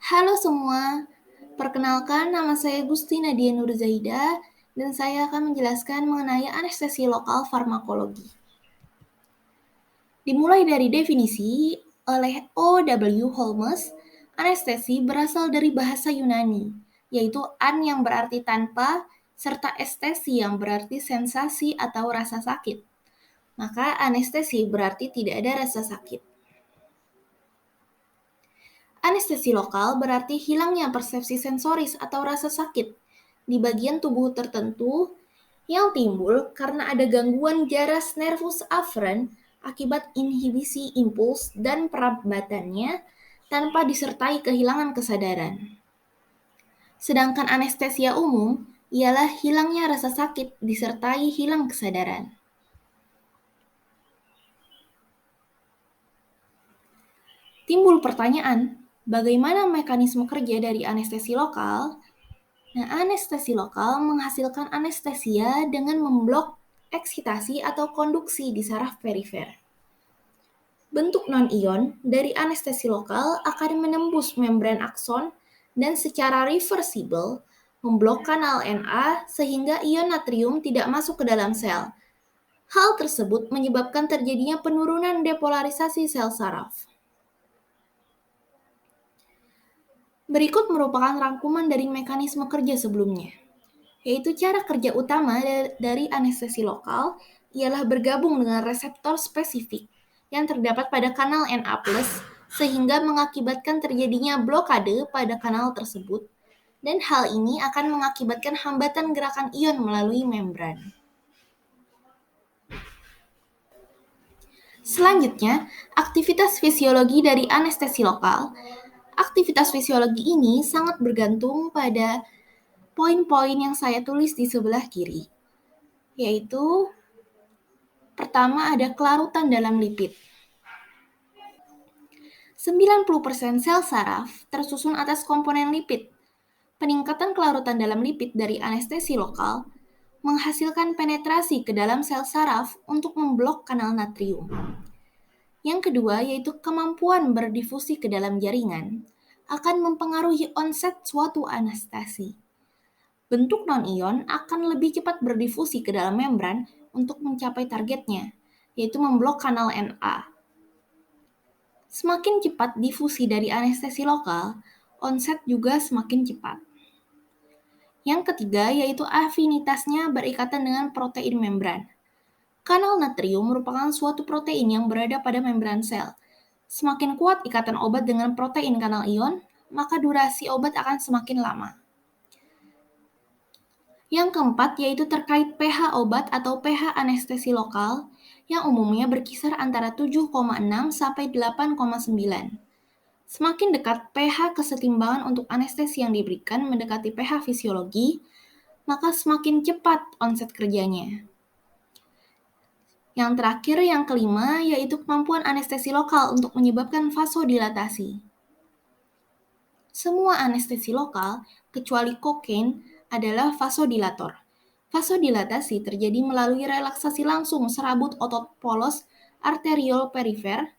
Halo semua, perkenalkan nama saya Gusti Nadia Nurzaida dan saya akan menjelaskan mengenai anestesi lokal farmakologi. Dimulai dari definisi oleh O.W. Holmes, anestesi berasal dari bahasa Yunani, yaitu an yang berarti tanpa, serta estesi yang berarti sensasi atau rasa sakit. Maka anestesi berarti tidak ada rasa sakit. Anestesi lokal berarti hilangnya persepsi sensoris atau rasa sakit di bagian tubuh tertentu yang timbul karena ada gangguan jaras nervus afferent akibat inhibisi impuls dan perambatannya tanpa disertai kehilangan kesadaran. Sedangkan anestesia umum ialah hilangnya rasa sakit disertai hilang kesadaran. Timbul pertanyaan, bagaimana mekanisme kerja dari anestesi lokal? Nah, anestesi lokal menghasilkan anestesia dengan memblok eksitasi atau konduksi di saraf perifer. Bentuk non-ion dari anestesi lokal akan menembus membran akson dan secara reversibel memblok kanal Na sehingga ion natrium tidak masuk ke dalam sel. Hal tersebut menyebabkan terjadinya penurunan depolarisasi sel saraf. Berikut merupakan rangkuman dari mekanisme kerja sebelumnya, yaitu cara kerja utama dari anestesi lokal ialah bergabung dengan reseptor spesifik yang terdapat pada kanal Na+, sehingga mengakibatkan terjadinya blokade pada kanal tersebut, dan hal ini akan mengakibatkan hambatan gerakan ion melalui membran. Selanjutnya, aktivitas fisiologi dari anestesi lokal. Aktivitas fisiologi ini sangat bergantung pada poin-poin yang saya tulis di sebelah kiri, yaitu pertama ada kelarutan dalam lipid. 90% sel saraf tersusun atas komponen lipid. Peningkatan kelarutan dalam lipid dari anestesi lokal menghasilkan penetrasi ke dalam sel saraf untuk memblok kanal natrium. Yang kedua yaitu kemampuan berdifusi ke dalam jaringan akan mempengaruhi onset suatu anestesi. Bentuk non-ion akan lebih cepat berdifusi ke dalam membran untuk mencapai targetnya, yaitu memblok kanal Na. Semakin cepat difusi dari anestesi lokal, onset juga semakin cepat. Yang ketiga yaitu afinitasnya berikatan dengan protein membran. Kanal natrium merupakan suatu protein yang berada pada membran sel. Semakin kuat ikatan obat dengan protein kanal ion, maka durasi obat akan semakin lama. Yang keempat yaitu terkait pH obat atau pH anestesi lokal yang umumnya berkisar antara 7,6 sampai 8,9. Semakin dekat pH kesetimbangan untuk anestesi yang diberikan mendekati pH fisiologi, maka semakin cepat onset kerjanya. Yang terakhir, yang kelima, yaitu kemampuan anestesi lokal untuk menyebabkan vasodilatasi. Semua anestesi lokal, kecuali kokain, adalah vasodilator. Vasodilatasi terjadi melalui relaksasi langsung serabut otot polos arteriol perifer.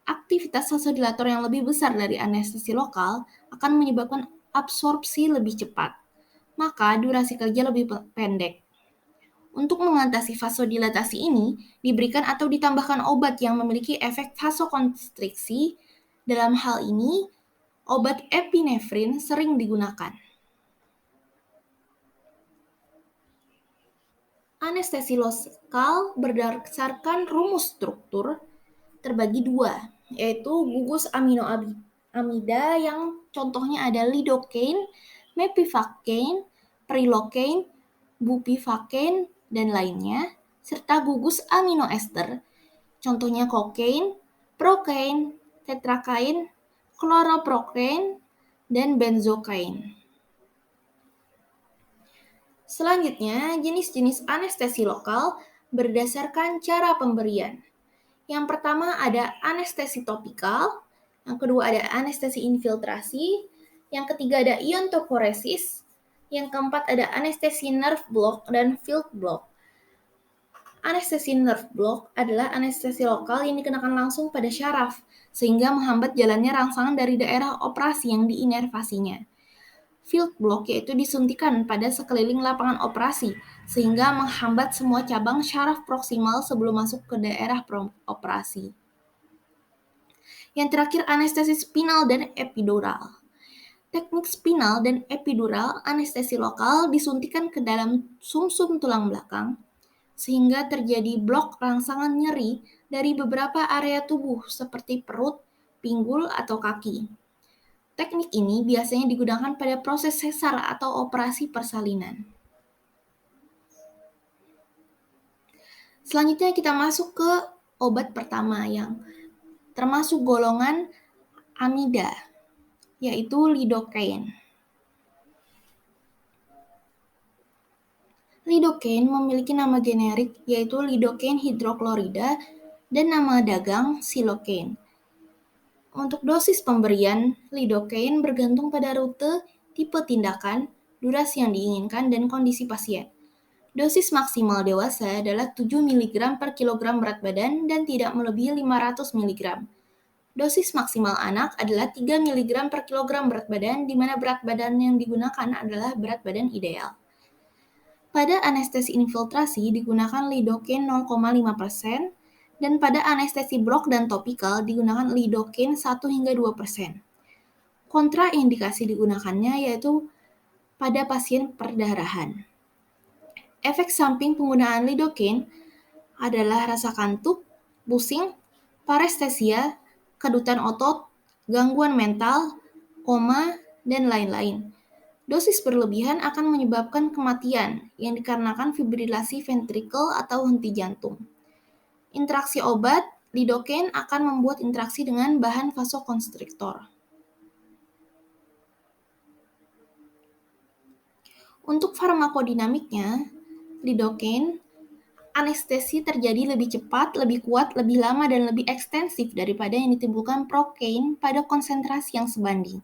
Aktivitas vasodilator yang lebih besar dari anestesi lokal akan menyebabkan absorpsi lebih cepat, maka durasi kerja lebih pendek. Untuk mengatasi vasodilatasi ini, diberikan atau ditambahkan obat yang memiliki efek vasokonstriksi. Dalam hal ini, obat epinefrin sering digunakan. Anestesi lokal berdasarkan rumus struktur terbagi dua, yaitu gugus aminoamida yang contohnya ada lidocaine, mepivacaine, prilocaine, bupivacaine, dan lainnya, serta gugus aminoester, contohnya kokain, prokain, tetrakain, chloroprokain, dan benzokain. Selanjutnya, jenis-jenis anestesi lokal berdasarkan cara pemberian. Yang pertama ada anestesi topikal, yang kedua ada anestesi infiltrasi, yang ketiga ada iontoforesis, yang keempat ada anestesi nerve block dan field block. Anestesi nerve block adalah anestesi lokal yang dikenakan langsung pada syaraf, sehingga menghambat jalannya rangsangan dari daerah operasi yang diinervasinya. Field block yaitu disuntikan pada sekeliling lapangan operasi, sehingga menghambat semua cabang syaraf proksimal sebelum masuk ke daerah operasi. Yang terakhir, anestesi spinal dan epidural. Teknik spinal dan epidural, anestesi lokal disuntikan ke dalam sumsum tulang belakang, sehingga terjadi blok rangsangan nyeri dari beberapa area tubuh seperti perut, pinggul, atau kaki. Teknik ini biasanya digunakan pada proses sesar atau operasi persalinan. Selanjutnya kita masuk ke obat pertama yang termasuk golongan amida, yaitu lidocaine. Lidocaine memiliki nama generik yaitu lidocaine hidroklorida dan nama dagang silocaine. Untuk dosis pemberian, lidocaine bergantung pada rute, tipe tindakan, durasi yang diinginkan, dan kondisi pasien. Dosis maksimal dewasa adalah 7 mg per kilogram berat badan dan tidak melebihi 500 mg. Dosis maksimal anak adalah 3 mg per kilogram berat badan, di mana berat badan yang digunakan adalah berat badan ideal. Pada anestesi infiltrasi digunakan lidocaine 0,5%, dan pada anestesi blok dan topikal digunakan lidocaine 1 hingga 2%. Kontraindikasi digunakannya yaitu pada pasien perdarahan. Efek samping penggunaan lidocaine adalah rasa kantuk, pusing, parestesia, kedutan otot, gangguan mental, koma, dan lain-lain. Dosis berlebihan akan menyebabkan kematian yang dikarenakan fibrilasi ventrikel atau henti jantung. Interaksi obat, lidocaine akan membuat interaksi dengan bahan vasokonstriktor. Untuk farmakodinamiknya, lidocaine anestesi terjadi lebih cepat, lebih kuat, lebih lama, dan lebih ekstensif daripada yang ditimbulkan procaine pada konsentrasi yang sebanding.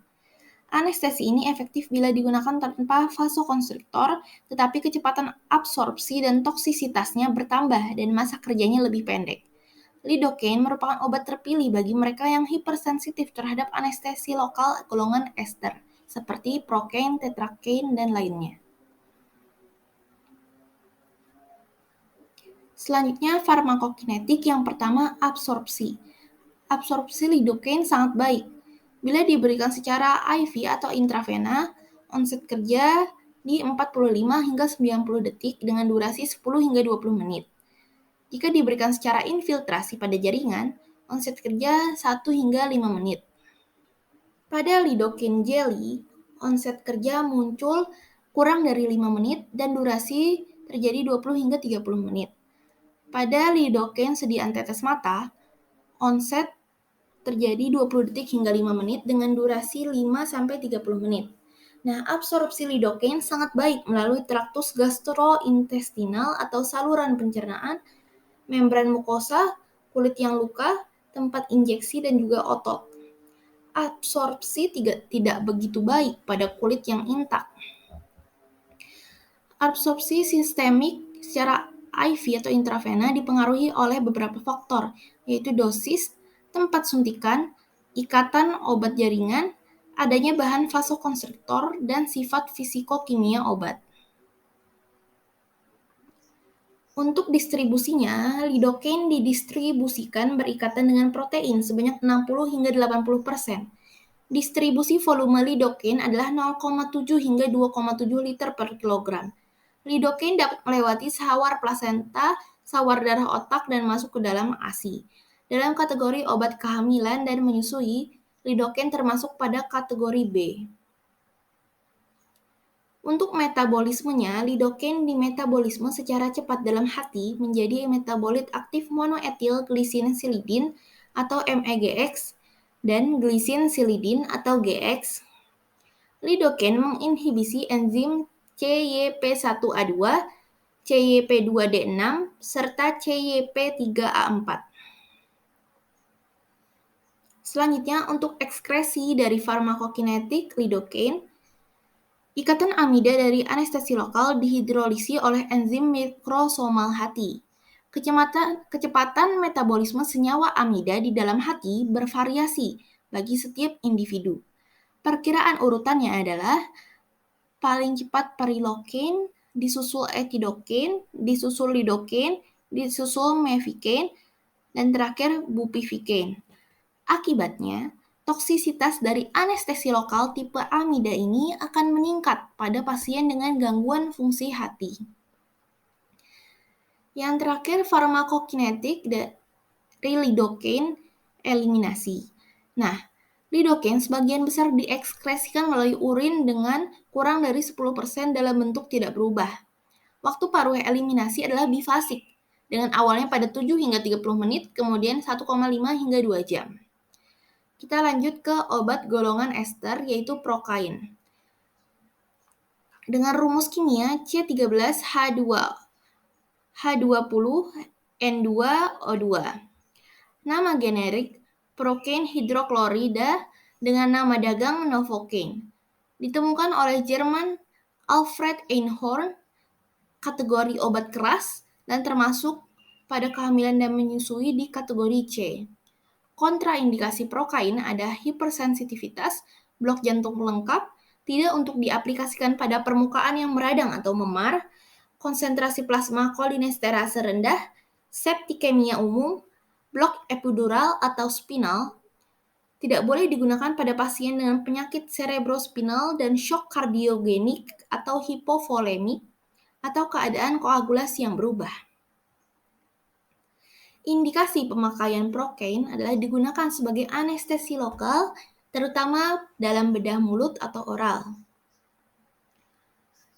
Anestesi ini efektif bila digunakan tanpa vasokonstriktor, tetapi kecepatan absorpsi dan toksisitasnya bertambah dan masa kerjanya lebih pendek. Lidocaine merupakan obat terpilih bagi mereka yang hipersensitif terhadap anestesi lokal golongan ester, seperti procaine, tetracaine, dan lainnya. Selanjutnya, farmakokinetik yang pertama, absorpsi. Absorpsi lidocaine sangat baik. Bila diberikan secara IV atau intravena, onset kerja di 45 hingga 90 detik dengan durasi 10 hingga 20 menit. Jika diberikan secara infiltrasi pada jaringan, onset kerja 1 hingga 5 menit. Pada lidocaine jelly, onset kerja muncul kurang dari 5 menit dan durasi terjadi 20 hingga 30 menit. Pada lidocaine sediaan tetes mata, onset terjadi 20 detik hingga 5 menit dengan durasi 5-30 menit. Nah, absorpsi lidocaine sangat baik melalui traktus gastrointestinal atau saluran pencernaan, membran mukosa, kulit yang luka, tempat injeksi, dan juga otot. Absorpsi tidak begitu baik pada kulit yang intak. Absorpsi sistemik secara IV atau intravena dipengaruhi oleh beberapa faktor, yaitu dosis, tempat suntikan, ikatan obat jaringan, adanya bahan vasokonstriktor, dan sifat fisikokimia obat. Untuk distribusinya, lidocaine didistribusikan berikatan dengan protein sebanyak 60 hingga 80%. Distribusi volume lidocaine adalah 0,7 hingga 2,7 liter per kilogram. Lidocaine dapat melewati sawar plasenta, sawar darah otak, dan masuk ke dalam ASI. Dalam kategori obat kehamilan dan menyusui, lidocaine termasuk pada kategori B. Untuk metabolismenya, lidocaine dimetabolisme secara cepat dalam hati menjadi metabolit aktif monoetil glisin silidin atau MEGX dan glisin silidin atau GX. Lidocaine menginhibisi enzim CYP1A2, CYP2D6, serta CYP3A4. Selanjutnya, untuk ekskresi dari farmakokinetik lidocaine, ikatan amida dari anestesi lokal dihidrolisi oleh enzim mikrosomal hati. Kecepatan metabolisme senyawa amida di dalam hati bervariasi bagi setiap individu. Perkiraan urutannya adalah paling cepat perilokin, disusul etidokin, disusul lidokin, disusul mevikin, dan terakhir bupivacain. Akibatnya, toksisitas dari anestesi lokal tipe amida ini akan meningkat pada pasien dengan gangguan fungsi hati. Yang terakhir, farmakokinetik dari lidocaine eliminasi. Nah, lidocaine sebagian besar diekskresikan melalui urin dengan kurang dari 10% dalam bentuk tidak berubah. Waktu paruh eliminasi adalah bifasik, dengan awalnya pada 7 hingga 30 menit, kemudian 1,5 hingga 2 jam. Kita lanjut ke obat golongan ester, yaitu prokain. Dengan rumus kimia C13H2, H20N2O2. Nama generik prokain hidroklorida dengan nama dagang Novocaine. Ditemukan oleh Jerman Alfred Einhorn, kategori obat keras, dan termasuk pada kehamilan dan menyusui di kategori C. Kontraindikasi prokain ada hipersensitivitas, blok jantung lengkap, tidak untuk diaplikasikan pada permukaan yang meradang atau memar, konsentrasi plasma kolinesterase rendah, septikemia umum, blok epidural atau spinal, tidak boleh digunakan pada pasien dengan penyakit cerebrospinal dan shock kardiogenik atau hipovolemik, atau keadaan koagulasi yang berubah. Indikasi pemakaian prokain adalah digunakan sebagai anestesi lokal, terutama dalam bedah mulut atau oral.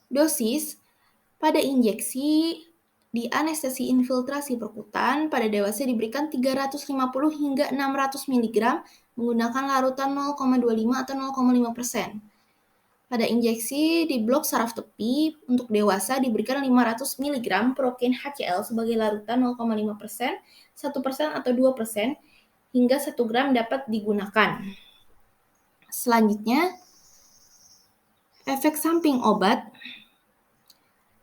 Dosis pada injeksi di anestesi infiltrasi perkutan pada dewasa diberikan 350 hingga 600 mg menggunakan larutan 0,25 atau 0,5%. Pada injeksi di blok saraf tepi untuk dewasa diberikan 500 mg prokain HCl sebagai larutan 0,5%, 1% atau 2%, hingga 1 gram dapat digunakan. Selanjutnya, efek samping obat.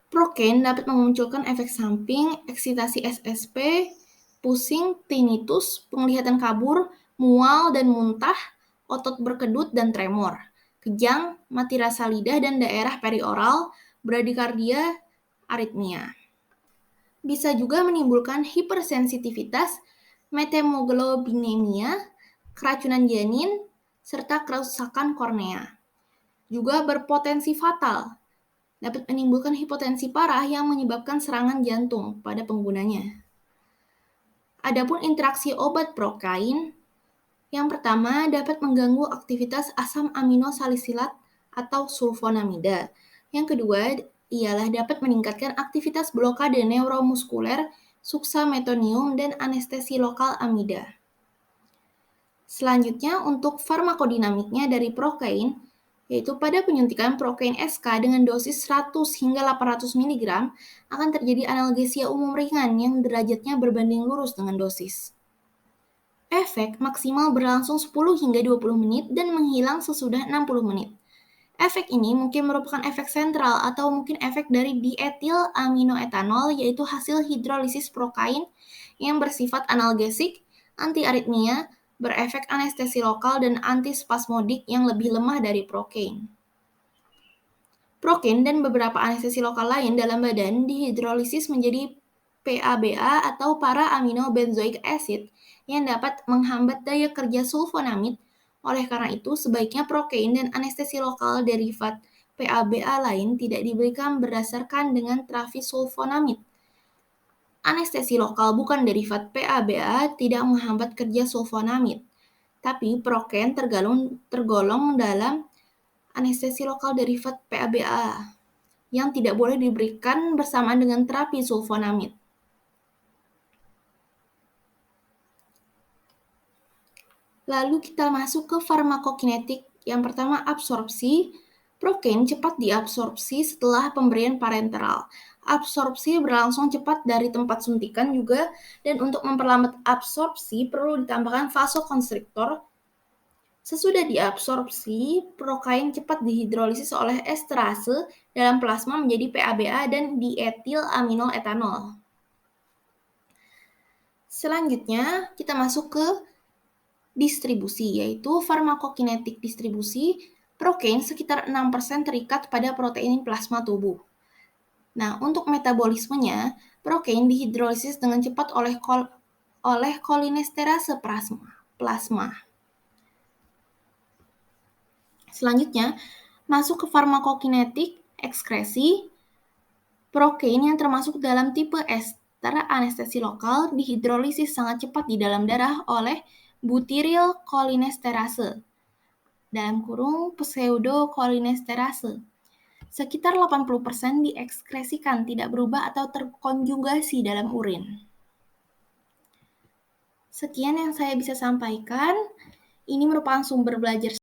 Prokain dapat memunculkan efek samping eksitasi SSP, pusing, tinnitus, penglihatan kabur, mual dan muntah, otot berkedut dan tremor, kejang, mati rasa lidah dan daerah perioral, bradikardia, aritmia. Bisa juga menimbulkan hipersensitivitas, metemoglobinemia, keracunan janin, serta kerusakan kornea. Juga berpotensi fatal, dapat menimbulkan hipotensi parah yang menyebabkan serangan jantung pada penggunanya. Adapun interaksi obat prokain, yang pertama dapat mengganggu aktivitas asam aminosalisilat atau sulfonamida. Yang kedua ialah dapat meningkatkan aktivitas blokade neuromuskuler, suksametonium, dan anestesi lokal amida. Selanjutnya untuk farmakodinamiknya dari prokain, yaitu pada penyuntikan prokain SK dengan dosis 100 hingga 800 mg akan terjadi analgesia umum ringan yang derajatnya berbanding lurus dengan dosis. Efek maksimal berlangsung 10 hingga 20 menit dan menghilang sesudah 60 menit. Efek ini mungkin merupakan efek sentral atau mungkin efek dari dietil aminoetanol, yaitu hasil hidrolisis prokain yang bersifat analgesik, antiaritmia, berefek anestesi lokal dan antispasmodik yang lebih lemah dari prokain. Prokain dan beberapa anestesi lokal lain dalam badan dihidrolisis menjadi PABA atau para-aminobenzoic acid yang dapat menghambat daya kerja sulfonamid. Oleh karena itu, sebaiknya prokain dan anestesi lokal derivat PABA lain tidak diberikan berdasarkan dengan trifsulfonamid. Anestesi lokal bukan derivat PABA tidak menghambat kerja sulfonamid, tapi prokain tergolong dalam anestesi lokal derivat PABA yang tidak boleh diberikan bersamaan dengan terapi sulfonamid. Lalu kita masuk ke farmakokinetik. Yang pertama, absorpsi. Prokain cepat diabsorpsi setelah pemberian parenteral. Absorpsi berlangsung cepat dari tempat suntikan juga, dan untuk memperlambat absorpsi perlu ditambahkan vasokonstriktor. Sesudah diabsorpsi, prokain cepat dihidrolisis oleh esterase dalam plasma menjadi PABA dan dietil aminoetanol. Selanjutnya, kita masuk ke distribusi, yaitu farmakokinetik distribusi. Protein sekitar 6% terikat pada protein plasma tubuh. Nah, untuk metabolismenya, protein dihidrolisis dengan cepat oleh kolinesterase plasma. Selanjutnya, masuk ke farmakokinetik ekskresi. Protein yang termasuk dalam tipe ester anestesi lokal dihidrolisis sangat cepat di dalam darah oleh butyryl kolinesterase dalam kurung pseudokolinesterase. Sekitar 80% diekskresikan, tidak berubah atau terkonjugasi dalam urin. Sekian yang saya bisa sampaikan. Ini merupakan sumber belajar